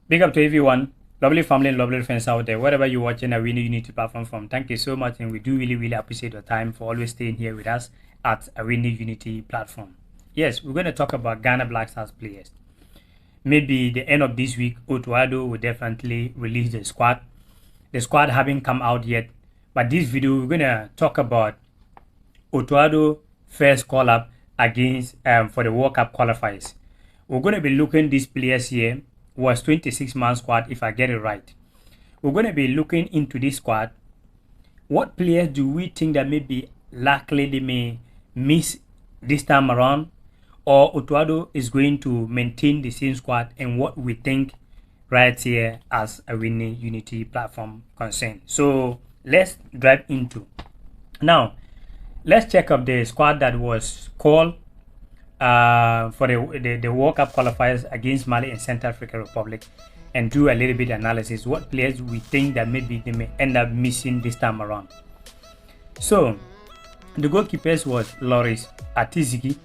Big up to everyone, lovely family and lovely friends out there, wherever you're watching a Awini Unity platform from. Thank you so much, and we do really appreciate your time for always staying here with us at a Awini Unity platform. Yes, we're going to talk about Ghana Black Stars players. Maybe the end of this week, Addo will definitely release the squad. The squad haven't come out yet, but this video we're going to talk about Addo first call up against for the World Cup qualifiers. We're going to be looking these players here. Was 26-man squad, if I get it right. We're going to be looking into this squad. What players do we think that maybe likely they may miss this time around, or Addo is going to maintain the same squad, and what we think right here as a Awini Unity platform concern. So let's dive into. Now, let's check up the squad that was called for the World Cup qualifiers against Mali and Central African Republic, and do a little bit analysis what players we think that maybe they may end up missing this time around. So the goalkeepers was Loris Atizigi,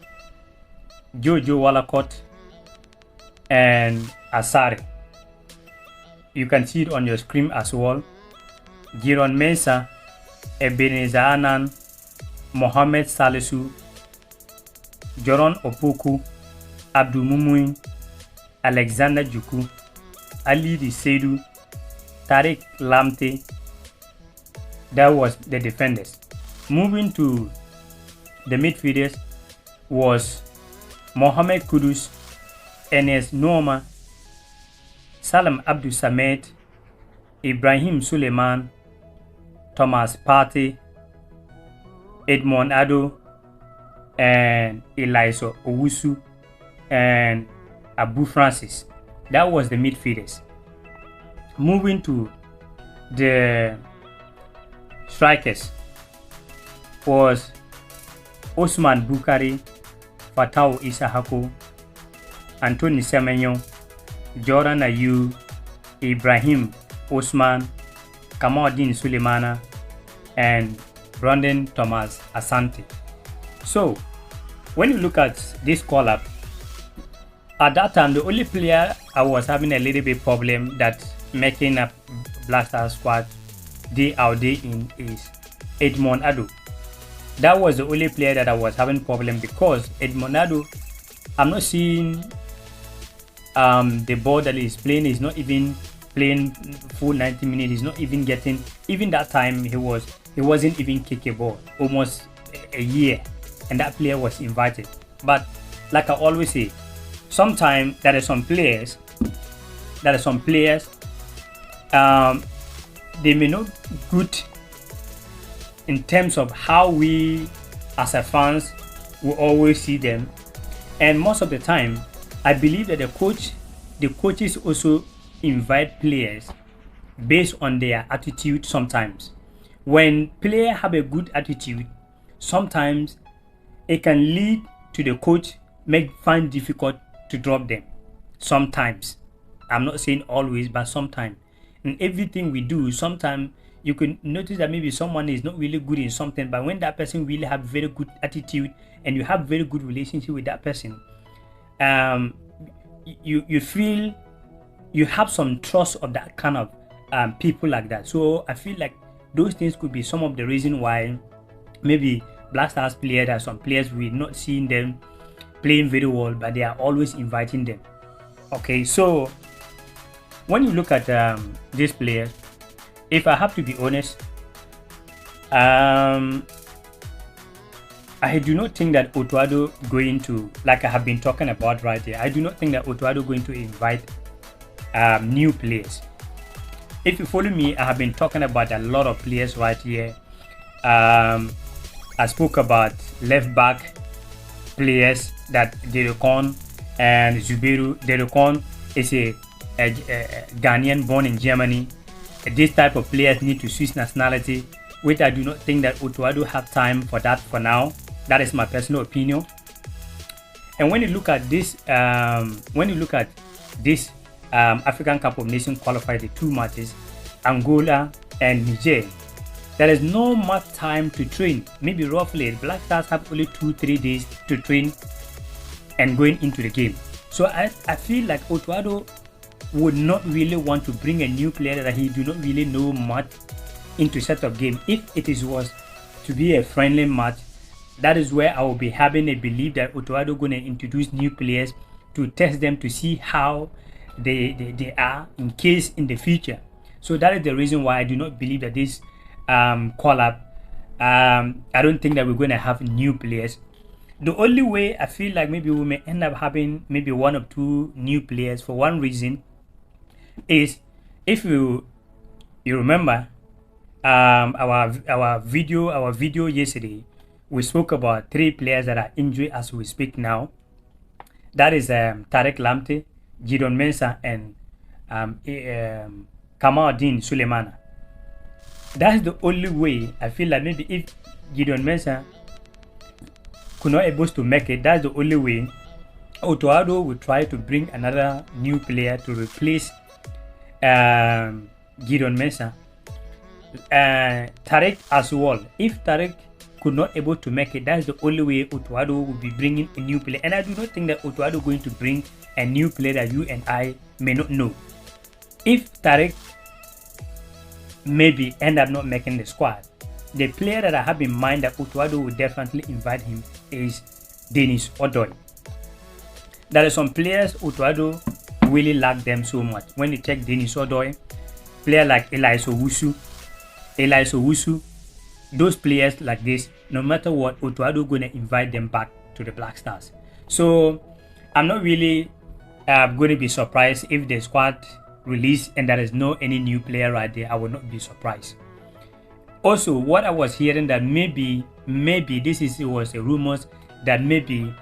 Jojo Walacott, and Asare. You can see it on your screen as well. Giron Mensah, Ebenezer Anan, Mohamed Salisu, Joron Opoku, Abdul Mumuin, Alexander Juku, Ali Seidu, Tariq Lamte. That was the defenders. Moving to the midfielders was Mohamed Kudus, Enes Noma, Salam Abdul Samed, Ibrahim Suleiman, Thomas Partey, Edmond Addo, and Eliza Owusu, and Abu Francis. That was the midfielders. Moving to the strikers was Osman Bukari, Fatau Isahako, Anthony Semenyo, Jordan Ayew, Ibrahim Osman, Kamaldeen Sulemana, and Brandon Thomas Asante. So when you look at this call-up, at that time the only player I was having a little bit problem that making up Black Stars squad day out day in is Edmond Addo. That was the only player that I was having problem, because Edmond Addo, I'm not seeing the ball that he's playing. He's not even playing full 90 minutes. He's not even getting, even that time he wasn't even kicking a ball almost a year, and that player was invited. But like I always say, sometimes there are some players they may not good in terms of how we as a fans will always see them, and most of the time I believe that the coaches also invite players based on their attitude. Sometimes when players have a good attitude, sometimes it can lead to the coach find difficult to drop them. Sometimes, I'm not saying always, but sometimes. In everything we do, sometimes you can notice that maybe someone is not really good in something, but when that person really have very good attitude and you have very good relationship with that person, you feel you have some trust of that kind of people like that. So I feel like those things could be some of the reason why maybe Black Stars players, there are some players we're not seeing them playing very well, but they are always inviting them. Okay, so when you look at these players, if I have to be honest, I do not think that Addo going to, like I have been talking about right here, I do not think that Addo going to invite new players. If you follow me, I have been talking about a lot of players right here. I spoke about left back players that Derekon and Zubairu. Derekon is a Ghanaian born in Germany. This type of players need to switch nationality, which I do not think that Addo have time for that for now. That is my personal opinion. And when you look at this, African Cup of Nations qualified the two matches, Angola and Niger, there is no much time to train. Maybe roughly Black Stars have only 2-3 days to train and going into the game. So I feel like Addo would not really want to bring a new player that he do not really know much into setup game. If it was to be a friendly match, that is where I will be having a belief that Addo going to introduce new players to test them to see how they are in case in the future. So that is the reason why I do not believe that this call up, I don't think that we're going to have new players. The only way I feel like maybe we may end up having maybe 1 or 2 new players for one reason is if you remember our video yesterday, we spoke about 3 players that are injured as we speak now. That is Tarek Lamte, Gideon Mensah, and Kamaldeen Sulemana. That's the only way I feel like maybe if Gideon Mensah could not able to make it, that's the only way Addo will try to bring another new player to replace Gideon Mensah. Tarek as well. If Tarek could not able to make it, that's the only way Addo will be bringing a new player. And I do not think that Addo going to bring a new player that you and I may not know. If Tarek maybe end up not making the squad, the player that I have in mind that Addo will definitely invite him is Dennis Odoi. There are some players Addo really like them so much. When you check Dennis Odoi, player like Elias Owusu, those players like this, no matter what, Addo gonna invite them back to the Black Stars. So I'm not really going to be surprised if the squad release and there is no any new player right there. I will not be surprised. Also, what I was hearing that maybe it was a rumors that maybe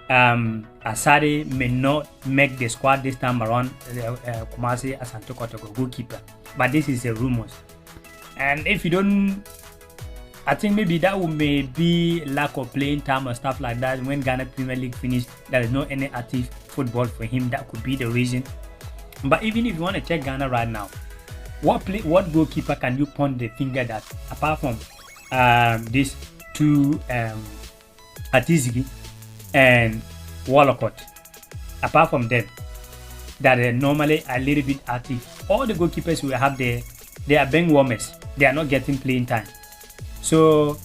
Asare may not make the squad this time around. Kumasi Asante Kotoko goalkeeper, but this is a rumors. And if you don't, I think maybe that will maybe lack of playing time or stuff like that. When Ghana Premier League finished, there is no any active football for him. That could be the reason. But even if you want to check Ghana right now, what goalkeeper can you point the finger that apart from these 2 Atizigi and Walcott, apart from them that are normally a little bit active, all the goalkeepers we have there, they are bench warmers. They are not getting playing time. So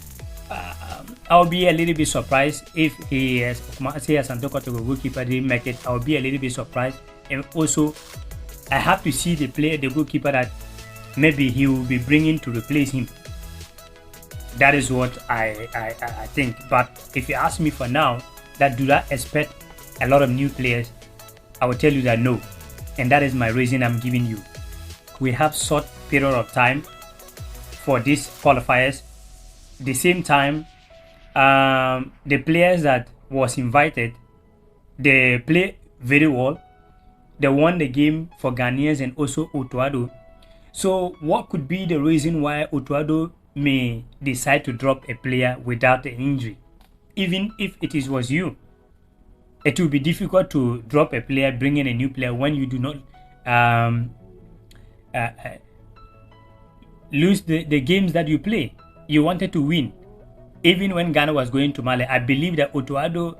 I'll be a little bit surprised if he has Santoka to goalkeeper didn't make it. I'll be a little bit surprised. And also I have to see the goalkeeper that maybe he will be bringing to replace him. That is what I think. But if you ask me for now, that do I expect a lot of new players, I will tell you that no. And that is my reason I'm giving you. We have short period of time for these qualifiers. The same time, the players that was invited, they play very well. They won the game for Ghanaians and also Addo. So what could be the reason why Addo may decide to drop a player without an injury? Even if it was you, it will be difficult to drop a player, bring in a new player when you do not lose the games that you play. You wanted to win. Even when Ghana was going to Mali, I believe that Addo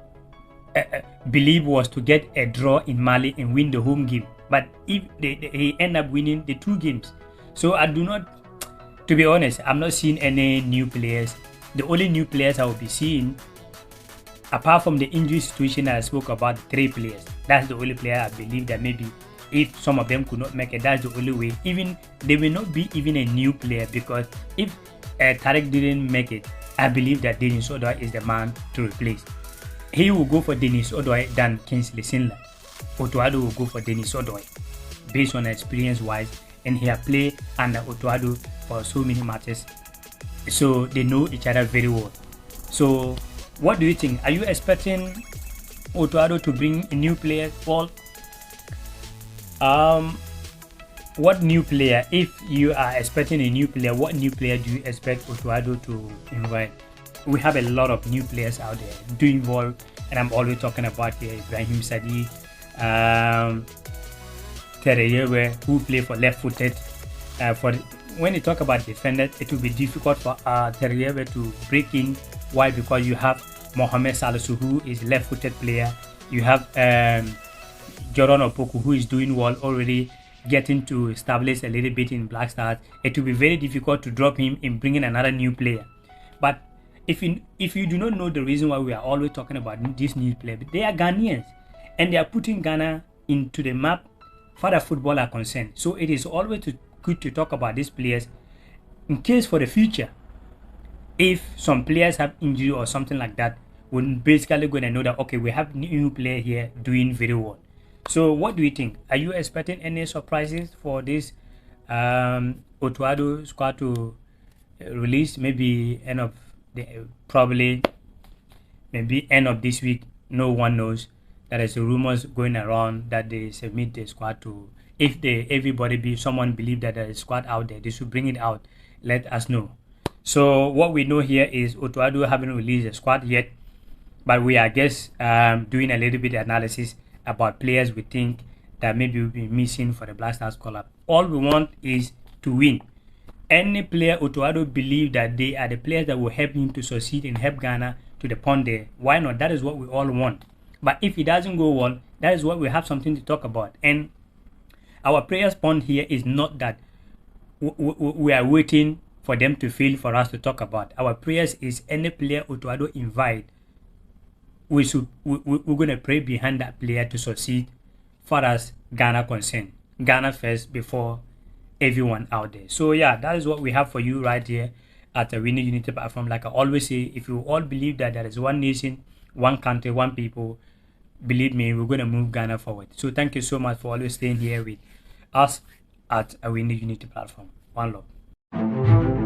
believe was to get a draw in Mali and win the home game. But if he end up winning the 2 games, so I do not, to be honest, I'm not seeing any new players. The only new players I will be seeing, apart from the injury situation that I spoke about, 3 players. That's the only player I believe that maybe if some of them could not make it, that's the only way. Even they will not be even a new player, because if Tarek didn't make it, I believe that Dennis Odoi is the man to replace. He will go for Dennis Odoi than Kingsley Sinler. Addo will go for Dennis Odoi based on experience wise, and he has played under Addo for so many matches, so they know each other very well. So what do you think? Are you expecting Addo to bring a new player? Paul, what new player, if you are expecting a new player, what new player do you expect Addo to invite? We have a lot of new players out there doing well, and I'm always talking about Ibrahim Sadi, Tereyewe, who play for left-footed. When you talk about defenders, it will be difficult for Tereyewe to break in. Why? Because you have Mohamed Salisu, who is left-footed player. You have Jordan Opoku, who is doing well already, getting to establish a little bit in Black Stars, it will be very difficult to drop him and bring in another new player. But if you do not know the reason why we are always talking about these new players, they are Ghanaians and they are putting Ghana into the map for the football are concerned. So it is always good to talk about these players in case for the future, if some players have injury or something like that, we're basically going to know that, okay, we have new player here doing very well. So what do you think? Are you expecting any surprises for this Otto squad to release? Maybe end of probably maybe end of this week. No one knows. There is rumors going around that they submit the squad to. If someone believe that there is squad out there, they should bring it out. Let us know. So what we know here is Otto haven't released a squad yet, but we are doing a little bit of analysis about players we think that maybe will be missing for the Black Stars call-up. All we want is to win. Any player Otto believe that they are the players that will help him to succeed and help Ghana to the point there. Why not? That is what we all want. But if it doesn't go well, that is what we have something to talk about. And our prayers point here is not that we are waiting for them to fail for us to talk about. Our prayers is any player Otto invite, we're going to pray behind that player to succeed far as Ghana concerned. Ghana first before everyone out there. So yeah, that is what we have for you right here at the Awini Unity platform. Like I always say, if you all believe that there is one nation, one country, one people, believe me, we're going to move Ghana forward. So thank you so much for always staying here with us at Awini Unity platform. One love.